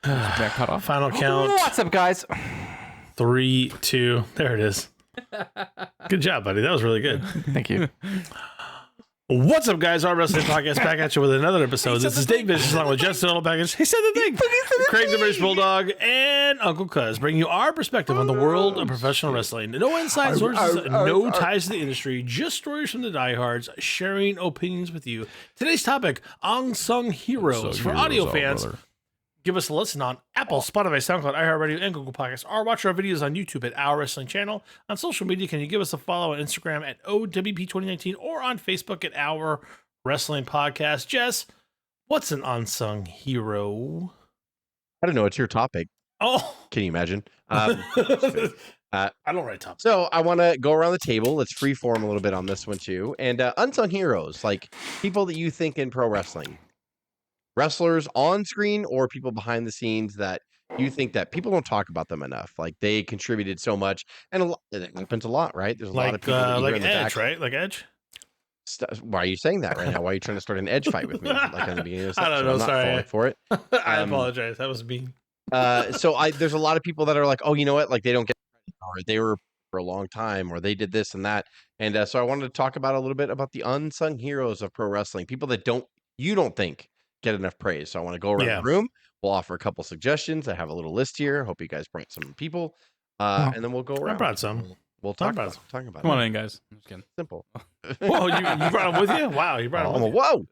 That cut off. Final count. What's up, guys? 3, 2. There it is. Good job, buddy. That was really good. Thank you. What's up, guys? Our Wrestling Podcast back at you with another episode. This is Dave Vicious along with Jeff Total Package. He said the thing. Craig the British Bulldog and Uncle Cuz bringing you our perspective on the world of professional wrestling. No inside sources, no ties to the industry, just stories from the diehards, sharing opinions with you. Today's topic: Unsung Heroes. For audio fans, give us a listen on Apple, Spotify, SoundCloud, iHeartRadio, and Google Podcasts, or watch our videos on YouTube at Our Wrestling Channel. On social media, can you give us a follow on Instagram at O.W.P 2019 or on Facebook at Our Wrestling Podcast? Jess, what's an unsung hero? I don't know. It's your topic. Oh, Can you imagine? I don't write topics. So I want to go around the table. Let's freeform a little bit on this one too. And unsung heroes, like people that you think in pro wrestling. Wrestlers on screen or people behind the scenes that you think that people don't talk about them enough. Like they contributed so much, and it happens a lot, right? There's a lot of people that you hear like in the Edge, back. right? Like Edge. Why are you saying that right now? Why are you trying to start an Edge fight with me? Like in the beginning of the I don't know, I'm not sorry. falling for it. I apologize. That was mean. So there's a lot of people that are like, oh, you know what? Like they don't get credit, or they were for a long time, or they did this and that. And so I wanted to talk about a little bit about the unsung heroes of pro wrestling, people that you don't think get enough praise. So I want to go around the room. We'll offer a couple suggestions. I have a little list here. Hope you guys brought some people, and then we'll go around. I brought some. We'll talk about it. Come on in, guys. I'm just kidding. Simple. Whoa, you brought him with you? Wow, you brought him with you. Whoa!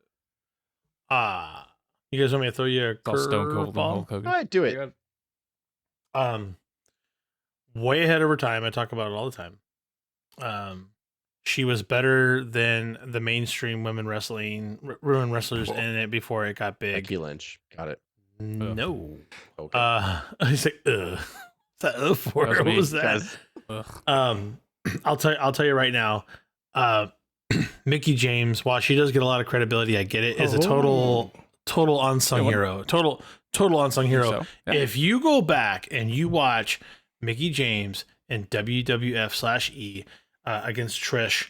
You guys want me to throw you a Call Stone Cold and curveball? Hulk Hogan. All right, do it. Way ahead of her time. I talk about it all the time. She was better than the mainstream women wrestlers in it before it got big. Becky Lynch. Got it. No. Okay. I say, What's that for? That was What me. was that? I'll tell you right now. Mickey James, while she does get a lot of credibility, I get it, is a total unsung hero. Total unsung hero. So, yeah. If you go back and you watch Mickey James in WWF/E against Trish,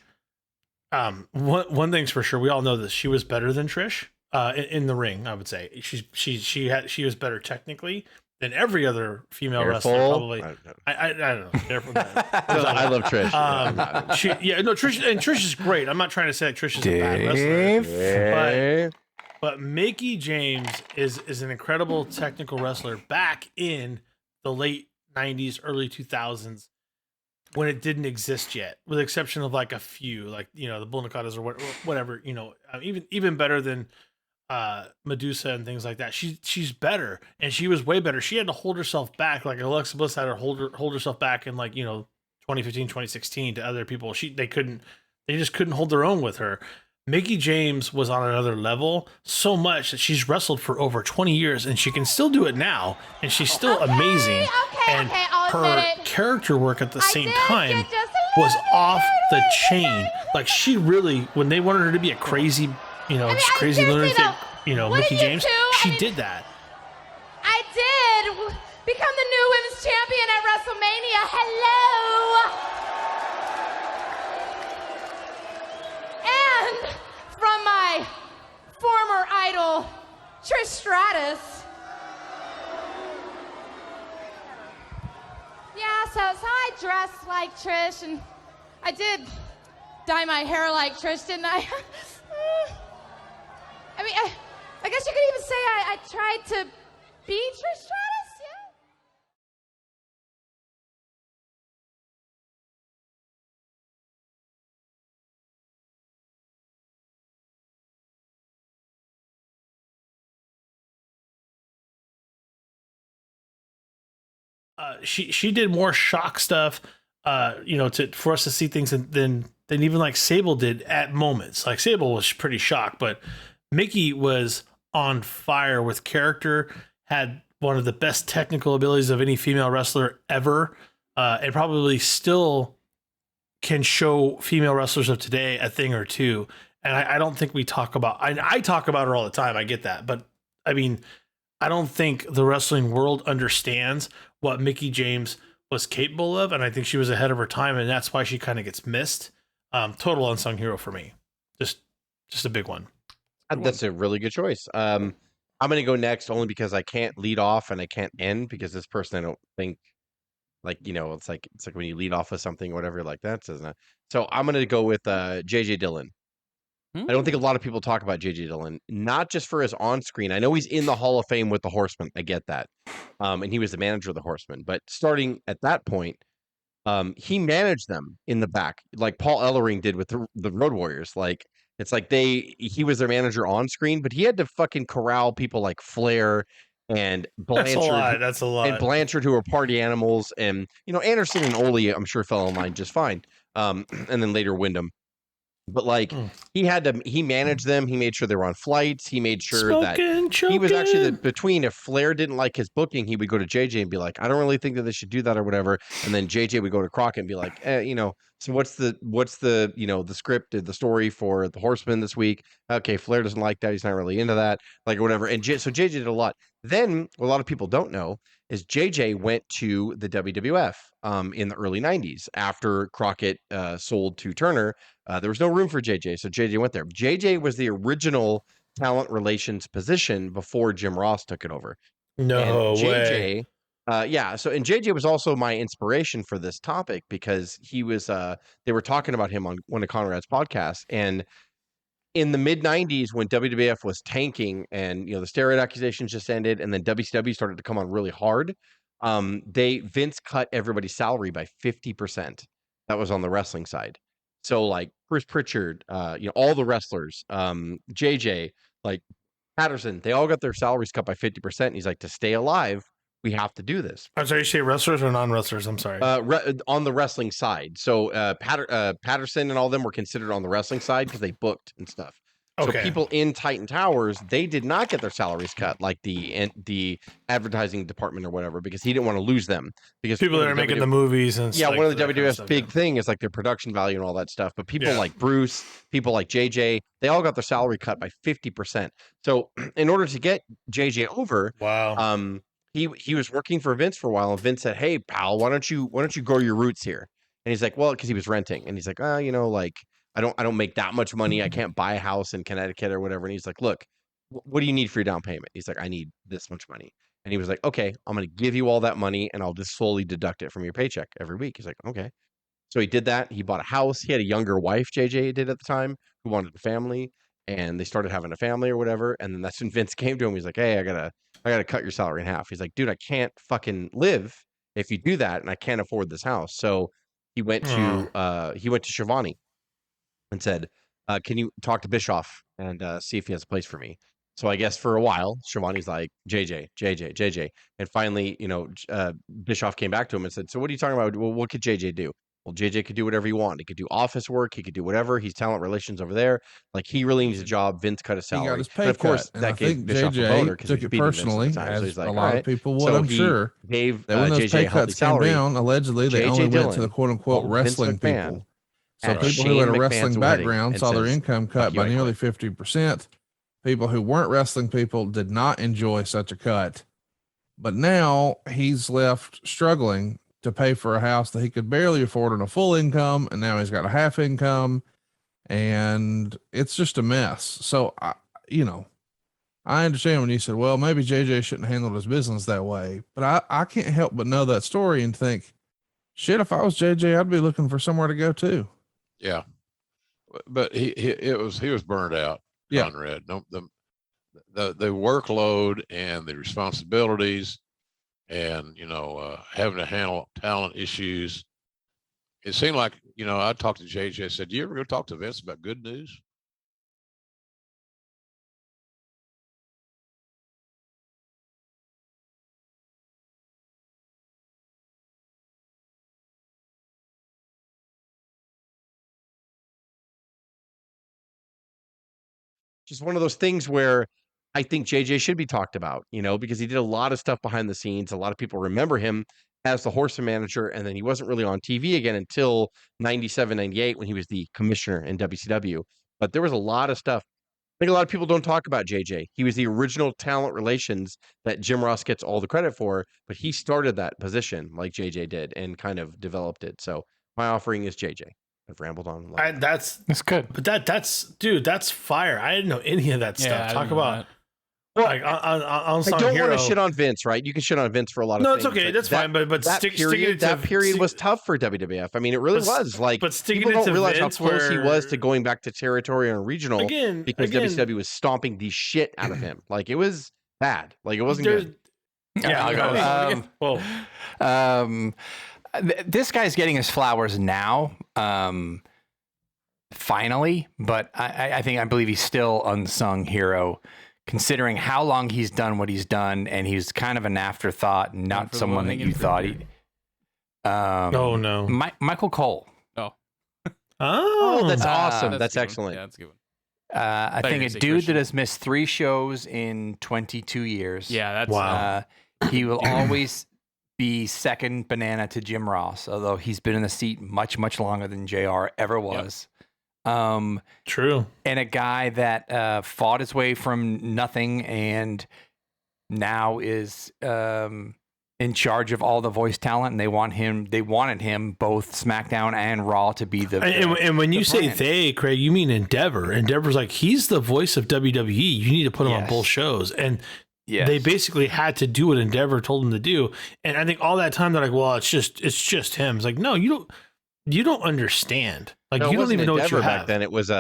one thing's for sure, we all know this. She was better than Trish in the ring. I would say she was better technically than every other female wrestler. Probably. I don't know. Careful. I love Trish. Trish is great. I'm not trying to say that Trish is a bad wrestler, but Mickey James is an incredible technical wrestler back in the late 90s, early 2000s, when it didn't exist yet, with the exception of like a few, like, the Bull Nakatas or whatever, even better than Medusa and things like that. She's better, and she was way better. She had to hold herself back, like Alexa Bliss had to hold herself back in 2015, 2016 to other people. They just couldn't hold their own with her. Mickey James was on another level so much that she's wrestled for over 20 years, and she can still do it now, and she's still amazing. Her character work at the same time was off the chain. Like, she really, when they wanted her to be a crazy, crazy lunatic, Mickey James, she did that. I did become the new women's champion at WrestleMania. Hello! And from my former idol, Trish Stratus. Yeah, so I dressed like Trish, and I did dye my hair like Trish, didn't I? I mean, I guess you could even say I tried to be Trish Stratus, yeah? She did more shock stuff, for us to see things than even like Sable did at moments. Like, Sable was pretty shocked, but Mickey was on fire with character, had one of the best technical abilities of any female wrestler ever, and probably still can show female wrestlers of today a thing or two. And I don't think we talk about, I talk about her all the time. I get that. But I mean, I don't think the wrestling world understands what Mickey James was capable of. And I think she was ahead of her time. And that's why she kind of gets missed. Total unsung hero for me. Just a big one. That's a really good choice. I'm going to go next only because I can't lead off and I can't end because this person I don't think like, it's like when you lead off with something or whatever like that says not. So I'm going to go with JJ Dillon. I don't think a lot of people talk about JJ Dillon, not just for his on-screen. I know he's in the Hall of Fame with the Horsemen. I get that. And he was the manager of the Horsemen, but starting at that point, he managed them in the back, like Paul Ellering did with the Road Warriors. Like it's like he was their manager on screen, but he had to fucking corral people like Flair and Blanchard. That's a lot. And Blanchard, who were party animals, and Anderson and Ole, I'm sure fell in line just fine. And then later Wyndham. But like he managed them. He made sure they were on flights. He made sure that he was actually between. If Flair didn't like his booking, he would go to JJ and be like, I don't really think that they should do that or whatever. And then JJ would go to Crockett and be like, so what's the the script, the story for the Horsemen this week? Okay, Flair doesn't like that. He's not really into that, like or whatever. And so JJ did a lot. Then what a lot of people don't know is JJ went to the WWF in the early 90s after Crockett sold to Turner. There was no room for JJ, so JJ went there. JJ was the original talent relations position before Jim Ross took it over. No way. And JJ was also my inspiration for this topic because he was they were talking about him on one of Conrad's podcasts, and in the mid 90s when WWF was tanking and the steroid accusations just ended and then WCW started to come on really hard, Vince cut everybody's salary by 50%. That was on the wrestling side. So like Chris Pritchard, all the wrestlers, JJ, like Patterson, they all got their salaries cut by 50%. And he's like, to stay alive, we have to do this. I'm sorry, you say wrestlers or non-wrestlers? I'm sorry. On the wrestling side. So Patterson and all of them were considered on the wrestling side because they booked and stuff. So people in Titan Towers, they did not get their salaries cut like the advertising department or whatever because he didn't want to lose them. Because people that are making the movies and stuff. Yeah, one of the WWF's big thing is like their production value and all that stuff. But people like Bruce, people like JJ, they all got their salary cut by 50%. So in order to get JJ over, he was working for Vince for a while, and Vince said, "Hey, pal, why don't you grow your roots here?" And he's like, "Well, because he was renting," and he's like, like I don't make that much money. I can't buy a house in Connecticut or whatever." And he's like, "Look, what do you need for your down payment?" He's like, "I need this much money." And he was like, "Okay, I'm going to give you all that money, and I'll just slowly deduct it from your paycheck every week." He's like, "Okay." So he did that. He bought a house. He had a younger wife, JJ did at the time, who wanted a family, and they started having a family or whatever. And then that's when Vince came to him. He's like, "Hey, I gotta cut your salary in half." He's like, "Dude, I can't fucking live if you do that, and I can't afford this house." So he went to Shivani and said, "Can you talk to Bischoff and see if he has a place for me?" So I guess for a while, Shivani's like, JJ. And finally, Bischoff came back to him and said, "So what are you talking about? Well, what could JJ do?" Well, JJ could do whatever he wanted. He could do office work. He could do whatever. He's talent relations over there. Like, he really needs a job. Vince cut his salary. He got his pay and of course, cut. And that I gave think Bischoff a boner because took it personally, as like, a lot of people would, so I'm sure. Gave that when those JJ pay a healthy cuts came salary. down, allegedly, they only went to the quote-unquote wrestling people. So people who had a wrestling background saw their income cut by nearly 50%. People who weren't wrestling people did not enjoy such a cut. But now he's left struggling to pay for a house that he could barely afford on a full income. And now he's got a half income and it's just a mess. So, I understand when you said, well, maybe JJ shouldn't handle his business that way, but I can't help but know that story and think, shit, if I was JJ, I'd be looking for somewhere to go too. Yeah. But he was burned out. Conrad. No, the workload and the responsibilities and, having to handle talent issues. It seemed like, I talked to JJ. I said, "Do you ever go talk to Vince about good news?" Just one of those things where I think JJ should be talked about, because he did a lot of stuff behind the scenes. A lot of people remember him as the Horseman manager, and then he wasn't really on TV again until 97, 98 when he was the commissioner in WCW. But there was a lot of stuff. I think a lot of people don't talk about JJ. He was the original talent relations that Jim Ross gets all the credit for, but he started that position like JJ did and kind of developed it. So my offering is JJ. I've rambled on. That's good. But that's fire. I didn't know any of that stuff. Talk about like on I don't want to shit on Vince, right? You can shit on Vince for a lot of things. No, it's okay. That's fine. But that period was tough for WWF. I mean, it really was. Like, but people don't realize how close he was to going back to territory and regional because WCW was stomping the shit out of him. Like, it was bad. Like, it wasn't good. Yeah. This guy's getting his flowers now. Finally, but I believe he's still unsung hero, considering how long he's done what he's done, and he's kind of an afterthought, and not someone that you thought he. Oh no, Michael Cole. Oh, that's awesome. That's excellent. Yeah, that's a good one. I think a dude that has missed 3 shows in 22 years. Yeah, that's wow. He will always be second banana to Jim Ross, although he's been in the seat much longer than JR ever was. True. And a guy that fought his way from nothing and now is in charge of all the voice talent, and they wanted him both SmackDown and Raw to be the and when you say brand. they, Craig, you mean Endeavor. Endeavor's like, he's the voice of WWE. You need to put him on both shows. And they basically had to do what Endeavor told them to do. And I think all that time they're like, well, it's just him. It's like, no, you don't understand. Like, you don't even know what you have. Back then it was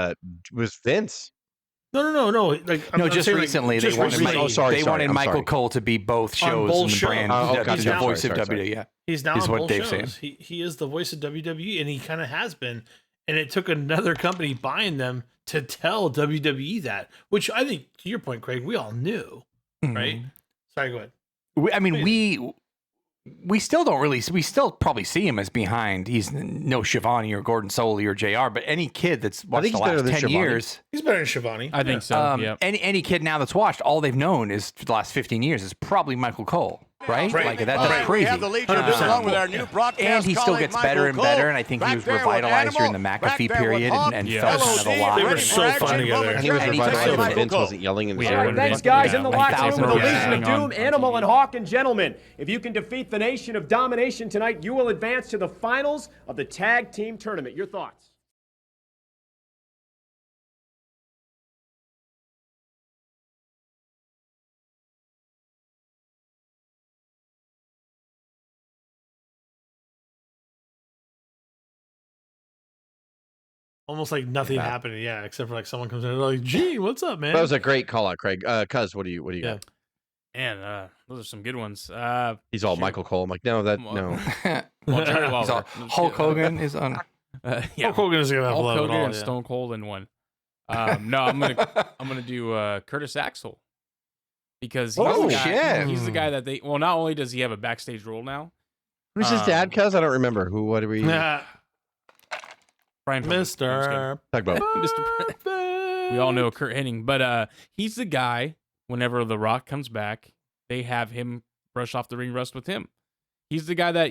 Vince. No. Like, no, just recently they wanted Michael Cole to be both shows in the brand. He's the voice of WWE. Yeah, he's now on both shows. He is the voice of WWE, and he kind of has been. And it took another company buying them to tell WWE that, which I think, to your point, Craig, we all knew, right? Sorry, go ahead. We still don't really. We still probably see him as behind. He's no Shivani or Gordon Soley or JR, but any kid that's watched the last 10 years, he's better than Shivani. I think so. Yeah. Any kid now that's watched, all they've known is for the last 15 years is probably Michael Cole, right? Like that's crazy. We have the Legion along with our new broadcast and he still gets better and better. And I think he was revitalized during the McAfee period and felt kind of alive. They were so fun together. And he was revitalized when Vince wasn't yelling in the All right, thanks, guys. In the locker room with the Legion of Doom, Animal, and Hawk. And gentlemen, if you can defeat the Nation of Domination tonight, you will advance to the finals of the Tag Team Tournament. Your thoughts? Almost like nothing happened, except for like someone comes in and like, "Gee, what's up, man?" That was a great call out, Craig. Cuz, what do you got? Man, those are some good ones. He's all Michael Cole. I'm like, no. Hulk Hogan is on. Hulk Hogan is gonna have Hulk Hogan all, and Stone Cold in one. No, I'm gonna do Curtis Axel because he's the guy that they. Well, not only does he have a backstage role now. Who's his dad? Cuz I don't remember. What do we? Brian Mr. Talk about We all know Kurt Hennig, but he's the guy. Whenever The Rock comes back, they have him brush off the ring rust with him. He's the guy that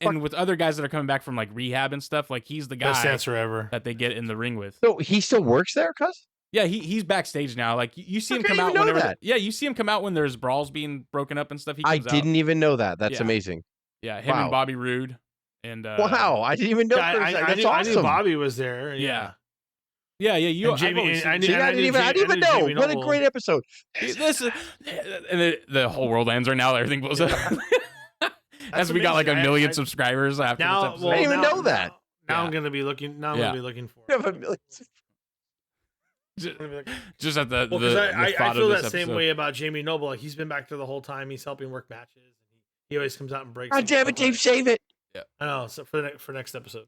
and with other guys that are coming back from like rehab and stuff, like he's the guy best answer ever that they get in the ring with. So he still works there, Cuz? Yeah, he's backstage now. Like you see him come out whenever. Yeah, you see him come out when there's brawls being broken up and stuff. I didn't even know that. That's amazing. Yeah, him and Bobby Roode. And wow, I didn't even know. That's awesome. I knew Bobby was there. Yeah. You and Jamie, I didn't even know. What a great episode! And the whole world ends right now. Everything blows up. As we got like 1 million subscribers after this episode. I didn't even know that. Now I'm gonna be looking. Now I'm gonna be looking for. You have 1 million. Just at the. I feel that same way about Jamie Noble. Like he's been back there the whole time. He's helping work matches. He always comes out and breaks. God damn it, Dave! Save it. Yeah, I know. So for next episode.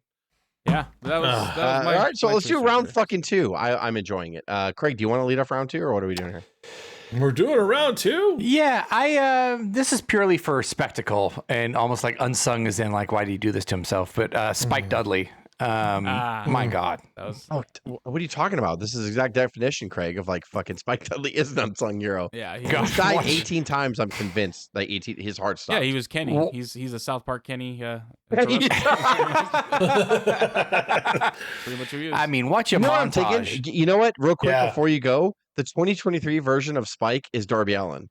Yeah, that was all right. So let's do round fucking 2. I'm enjoying it. Craig, do you want to lead off round 2, or what are we doing here? We're doing a round 2. Yeah, this is purely for spectacle and almost like Unsung is in like, why did he do this to himself? But Spike Dudley. My God. That was... what are you talking about? This is exact definition, Craig, of like fucking Spike Dudley is an unsung hero. Yeah, he died 18 times. I'm convinced. Like 18, his heart stopped. Yeah, he was Kenny. Well, he's a South Park Kenny. Pretty much who he is. I mean, watch a montage. You know what? Real quick before you go, the 2023 version of Spike is Darby Allin.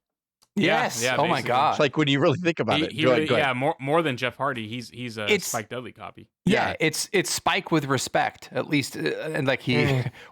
Yes. Yeah, oh my basically. God. It's like when you really think about it. Go ahead. Yeah, more than Jeff Hardy. He's a Spike Dudley copy. Yeah, it's Spike with respect, at least, and like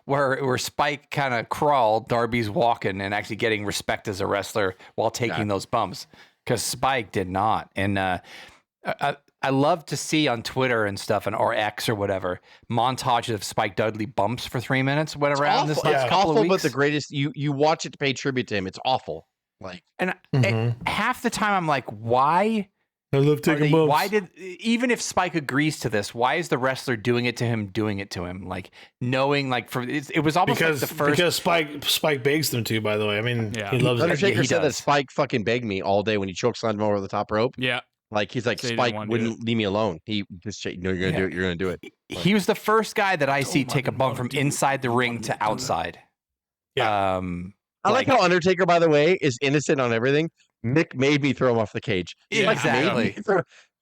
where Spike kind of crawled, Darby's walking and actually getting respect as a wrestler while taking those bumps, because Spike did not. And I love to see on Twitter and stuff, or X or whatever, montages of Spike Dudley bumps for 3 minutes, whatever. Around this last couple of weeks. But the greatest. You watch it to pay tribute to him. It's awful. Like, and half the time I'm like, why? I love taking bumps. Why even if Spike agrees to this, why is the wrestler doing it to him? Like knowing, like it was almost like the first, because Spike begs them to. By the way, I mean, he loves it. Undertaker said that Spike fucking begged me all day when he chokeslammed him over the top rope. Yeah. Like, he's like, Spike wouldn't leave me alone. He just, no, you're gonna do it. You're gonna do it. He was the first guy that I see take a bump from inside the ring to outside. Yeah. I like how Undertaker, by the way, is innocent on everything. Mick made me throw him off the cage. Yeah, exactly.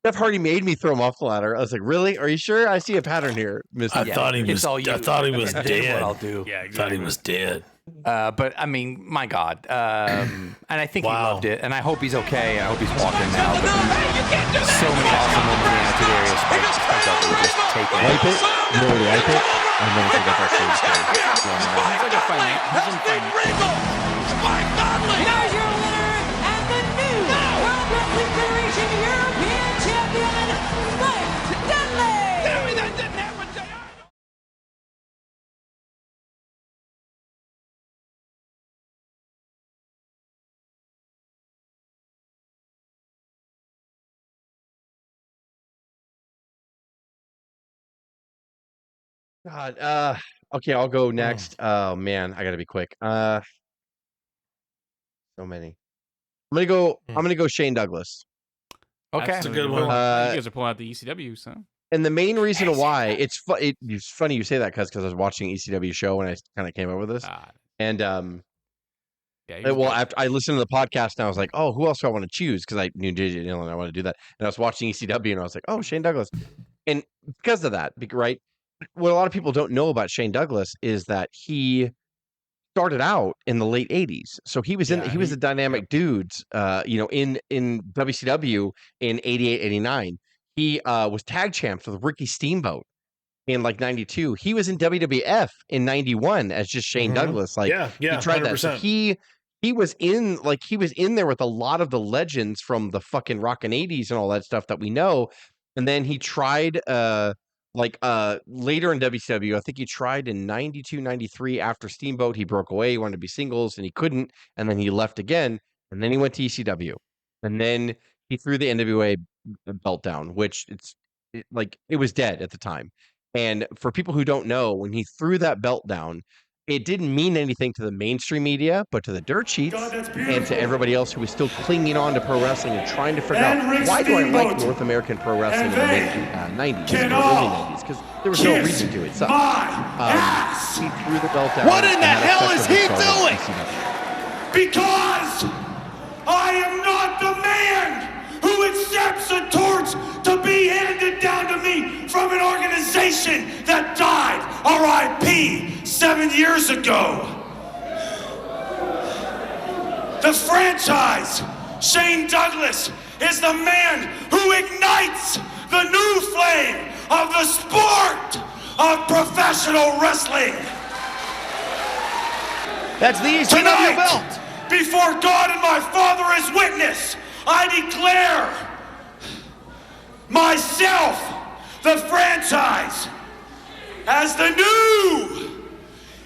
Jeff Hardy made me throw him off the ladder. I was like, really? Are you sure? I see a pattern here, Mr. I thought he was dead. What I'll do. Yeah, exactly. I thought he was dead. But I mean, my God. And I think he loved it. And I hope he's okay. And I hope he's walking now. But so many awesome moments in the attitude area. Spike Dudley just taking it. Wipe it? You know where to wipe it? I've never forgot that stage. He's like a financial. Spike Dudley! Now your winner and the new World Wrestling Federation European Champion, Spike Dudley! Tell me that didn't happen, JR! God, okay, I'll go next. Oh man, I gotta be quick. So many. I'm gonna go Shane Douglas. Okay. That's a good one. You guys are pulling out the ECW, so. And the main reason why it's funny you say that because I was watching ECW show when I kind of came up with this, and after I listened to the podcast and I was like, oh, who else do I want to choose? Because I knew JJ Dillon and I want to do that, and I was watching ECW and I was like, oh, Shane Douglas, and because of that, right? What a lot of people don't know about Shane Douglas is that he started out in the late 80s. So he was he was the dynamic dudes, in WCW in 88, 89. He was tag champs with Ricky Steamboat in like 92. He was in WWF in 91 as just Shane Douglas. Like, he tried 100%. That. So he was in there with a lot of the legends from the fucking rockin' 80s and all that stuff that we know. And then he tried later in WCW, I think he tried in 92, 93 after Steamboat. He broke away, he wanted to be singles and he couldn't. And then he left again. And then he went to ECW. And then he threw the NWA belt down, which it was dead at the time. And for people who don't know, when he threw that belt down, it didn't mean anything to the mainstream media, but to the dirt sheets and to everybody else who was still clinging on to pro wrestling and trying to figure out, why do I like North American pro wrestling in the mid 90s, early 90s? Because there was no reason to. It sucked. He threw the belt down. What in the hell is he doing? Because I am not the man who accepts a torch to be handed down to me from an organization that died, R.I.P., 7 years ago. The franchise, Shane Douglas, is the man who ignites the new flame of the sport of professional wrestling. That's the ECW belt. Before God and my Father is witness, I declare myself, the franchise, as the new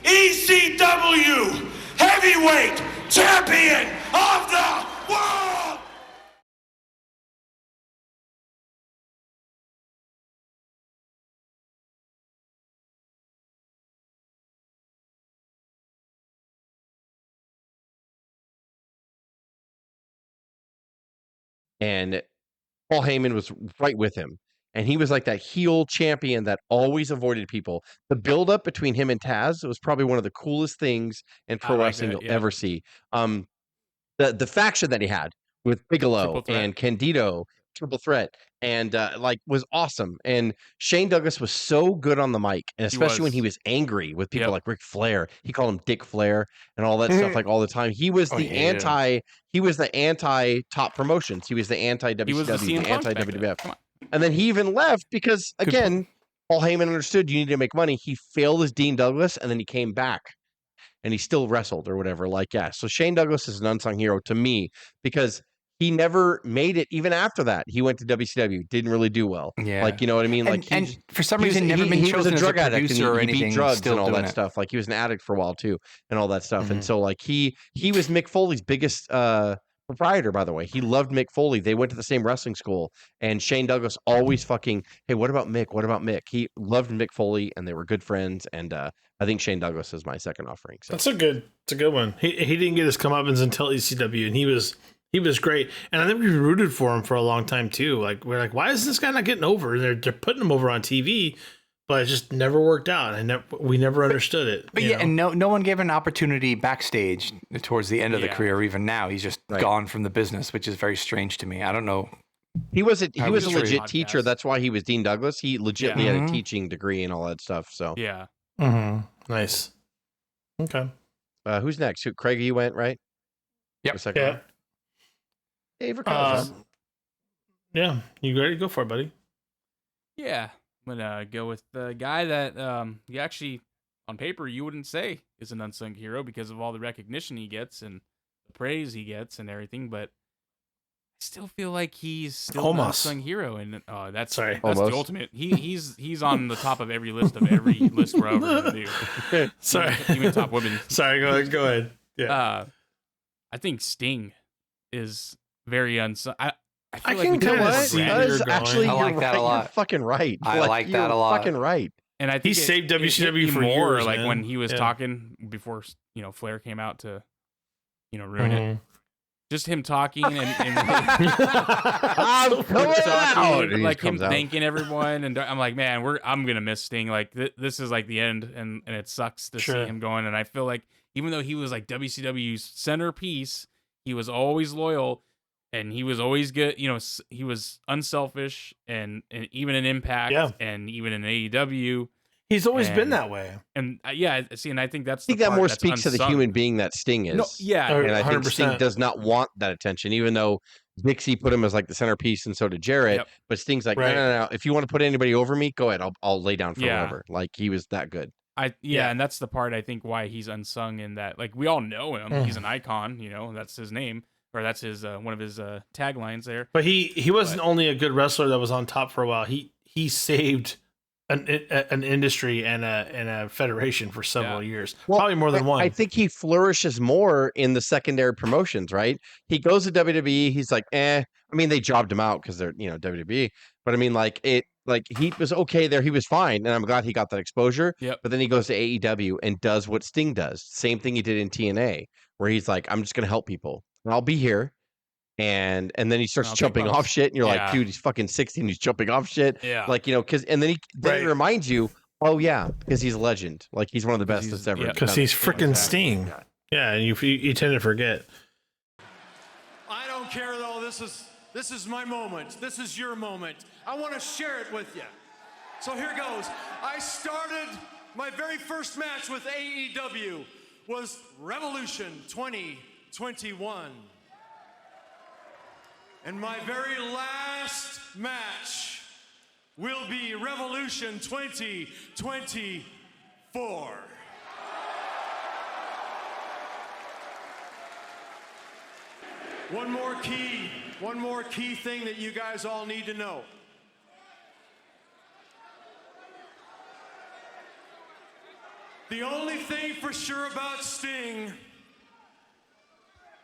ECW heavyweight champion of the world. And Paul Heyman was right with him. And he was like that heel champion that always avoided people. The buildup between him and Taz was probably one of the coolest things in pro wrestling you'll ever see. The faction that he had with Bigelow and Candido triple threat, and like was awesome. And Shane Douglas was so good on the mic, and especially when he was angry with people like Ric Flair. He called him Dick Flair and all that stuff like all the time. He was the anti top promotions. He was the anti WCW, the anti WWF. And then he even left because again, Paul Heyman understood you need to make money. He failed as Dean Douglas, and then he came back. And he still wrestled or whatever. Like, yeah. So Shane Douglas is an unsung hero to me because he never made it. Even after that, he went to WCW, didn't really do well. Yeah, like you know what I mean. Like, and for some reason, never been chosen as a producer or anything. Beat drugs and all that stuff. Like he was an addict for a while too, and all that stuff. And so like he was Mick Foley's biggest proprietor, by the way. He loved Mick Foley. They went to the same wrestling school, and Shane Douglas always fucking, hey, what about Mick? What about Mick? He loved Mick Foley, and they were good friends. And I think Shane Douglas is my second offering. So it's a good one. He didn't get his comeuppance until ECW, and he was great. And I think we rooted for him for a long time too. Like we're like, why is this guy not getting over? And they're putting him over on TV. But it just never worked out. We never understood it. But yeah, and no one gave an opportunity backstage towards the end of the career. Even now, he's just gone from the business, which is very strange to me. I don't know. He was a legit teacher. That's why he was Dean Douglas. He legitimately had a teaching degree and all that stuff. So yeah, nice. Okay. Who's next? Craig, you went right. Yep. Yeah. Dave or yeah, you ready to go for it, buddy? Yeah. I'm gonna go with the guy that you actually, on paper, you wouldn't say is an unsung hero because of all the recognition he gets and the praise he gets and everything, but I still feel like he's still an unsung hero, and that's the ultimate. He's on the top of every list we're ever gonna do. Sorry, even top women. Sorry, go ahead. Yeah, I think Sting is very unsung. I can kind of see where you're going. Actually, I like that a lot. You're fucking right. I like that a lot. Fucking right. And I think he saved WCW for more, years, like man. when he was talking before, Flair came out to, ruin it. Just him talking and I'm coming out. Like him thanking everyone, and I'm like, man, I'm gonna miss Sting. Like this is like the end, and it sucks to see him going. And I feel like even though he was like WCW's centerpiece, he was always loyal. And he was always good, he was unselfish and even in Impact and even in AEW. He's always been that way. And and I think that's that more speaks to the human being that Sting is. No, yeah. And I think Sting does not want that attention, even though Dixie put him as like the centerpiece and so did Jarrett. Yep. But Sting's like, no. If you want to put anybody over me, go ahead. I'll lay down for whatever. Like he was that good. And that's the part I think why he's unsung in that. Like we all know him. He's an icon, that's his name. Or that's his one of his taglines there. But he wasn't only a good wrestler that was on top for a while. He saved an industry and a federation for several years. Well, probably more than one. I think he flourishes more in the secondary promotions, right? He goes to WWE. He's like, I mean, they jobbed him out because they're WWE. But I mean, he was okay there. He was fine, and I'm glad he got that exposure. Yep. But then he goes to AEW and does what Sting does. Same thing he did in TNA, where he's like, I'm just going to help people. I'll be here. And then he starts jumping off shit, and you're like, dude, he's fucking 16. He's jumping off shit. Yeah. Like, and then he reminds you, oh yeah, because he's a legend. Like he's one of the best that's ever. Because he's freaking Sting. Yeah, and you tend to forget. I don't care though. This is my moment. This is your moment. I want to share it with you. So here goes. I started my very first match with AEW was Revolution 2021. And my very last match will be Revolution 2024. One more key thing that you guys all need to know. The only thing for sure about Sting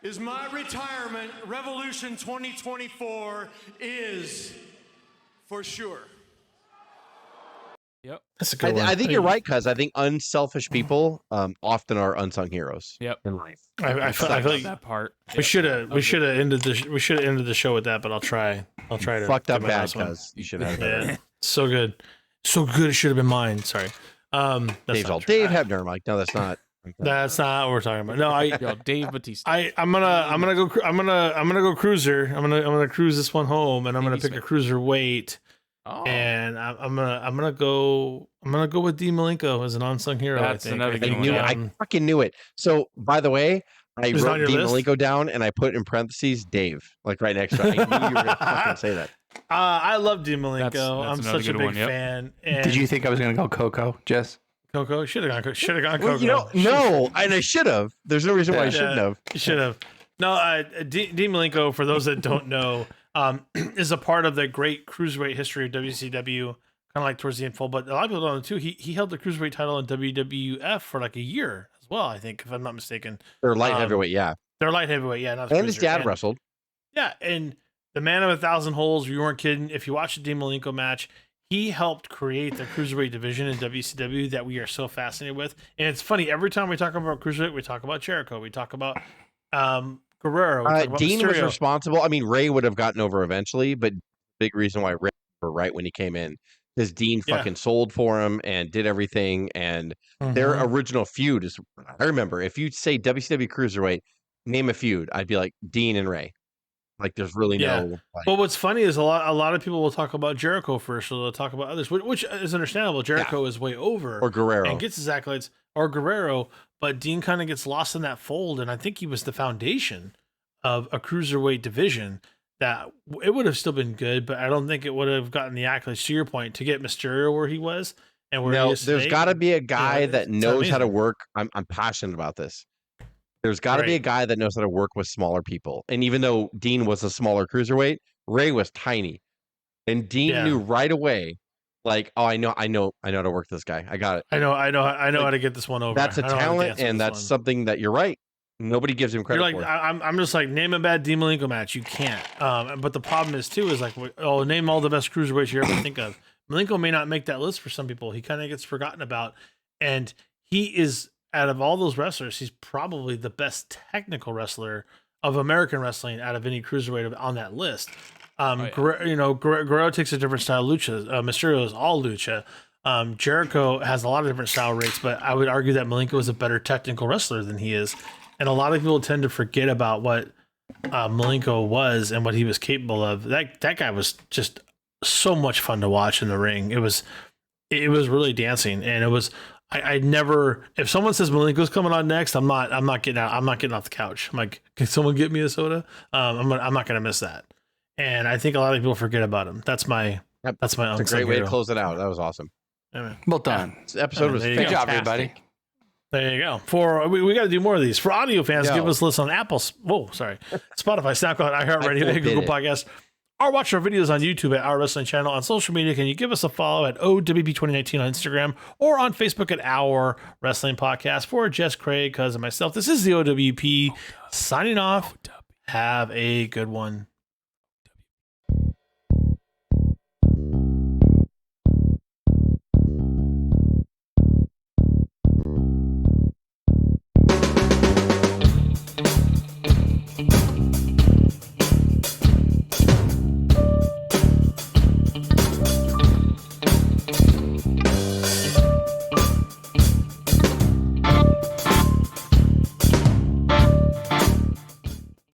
is my retirement, Revolution 2024, is for sure. Yep. That's a good one. I think you're right, cuz I think unselfish people often are unsung heroes. Yep. In life. I feel like that part. We should have ended the show with that, but I'll try to fucked up bad, cuz you should have. Yeah. So good. It should have been mine. Sorry. Dave's all Dave Hebner. I'm like, no, that's not. That's not what we're talking about. No, Yo, Dave Bautista. I'm gonna go cruiser. I'm gonna cruise this one home, and I'm gonna pick a cruiserweight. Oh. And I'm gonna go with Dean Malenko as an unsung hero. That's I think. another I good knew one. it. I fucking knew it. So, by the way, I Is it on wrote your Dean list? Malenko down and I put in parentheses Dave, like right next to it. I knew you were gonna fucking say that. I love Dean Malenko. That's I'm another such a good big one, yep. fan. And Did you think I was going to go Coco, Jess? Coco should have gone Coco? Well, you know, no, and I should have. There's no reason why I shouldn't have. You should have. No, Dean Malenko, for those that don't know, is a part of the great cruiserweight history of WCW, kind of like towards the end. But a lot of people don't know too. He held the cruiserweight title in WWF for like a year as well, I think, if I'm not mistaken. They're light heavyweight, yeah. They're light heavyweight, yeah. Not and his dad wrestled. Yeah, and the man of 1,000 holes. You weren't kidding. If you watch the Dean Malenko match, he helped create the cruiserweight division in WCW that we are so fascinated with. And it's funny, every time we talk about cruiserweight, we talk about Jericho, we talk about Guerrero. We talk about Dean was Mysterio. responsible. I mean, Ray would have gotten over eventually, but big reason why Ray were right when he came in, because Dean fucking sold for him and did everything. And their original feud is, I remember, if you say WCW cruiserweight, name a feud, I'd be like Dean and Ray. Like, there's really no. Like, but what's funny is a lot of people will talk about Jericho first, so they'll talk about others, which is understandable. Jericho is way over, or Guerrero, and gets his accolades, or Guerrero. But Dean kind of gets lost in that fold, and I think he was the foundation of a cruiserweight division that it would have still been good, but I don't think it would have gotten the accolades. To your point, to get Mysterio where he was and where he is there's got to be a guy that knows how to amazing. work. I'm passionate about this. There's got to be a guy that knows how to work with smaller people. And even though Dean was a smaller cruiserweight, Ray was tiny. And Dean knew right away, like, oh, I know how to work this guy. I got it. I know how to get this one over. That's a talent, and that's something that you're right. Nobody gives him credit for. I'm just like, name a bad Dean Malenko match. You can't. But the problem is too is like, name all the best cruiserweights you ever think of. Malenko may not make that list for some people. He kind of gets forgotten about, and he is, out of all those wrestlers, he's probably the best technical wrestler of American wrestling out of any cruiserweight on that list. Guerrero takes a different style of lucha. Mysterio is all lucha. Jericho has a lot of different style rates, but I would argue that Malenko is a better technical wrestler than he is. And a lot of people tend to forget about what Malenko was and what he was capable of. That guy was just so much fun to watch in the ring. It was really dancing, and it was. I never. If someone says Malenko's coming on next, I'm not getting out. I'm not getting off the couch. I'm like, can someone get me a soda? I'm not gonna miss that. And I think a lot of people forget about him. That's my. That's my. It's a great way to close it out. That was awesome. Anyway. Well done. This episode was fantastic. Good job, everybody. There you go. We got to do more of these. For audio fans, give us a list on Apple. Spotify, SoundCloud, iHeartRadio, Google Podcasts, or watch our videos on YouTube at Our Wrestling Channel. On social media, can you give us a follow at O.W.P 2019 on Instagram or on Facebook at Our Wrestling Podcast? For Jess, Craig, Cuz, and myself, this is the O.W.P. signing off. Have a good one.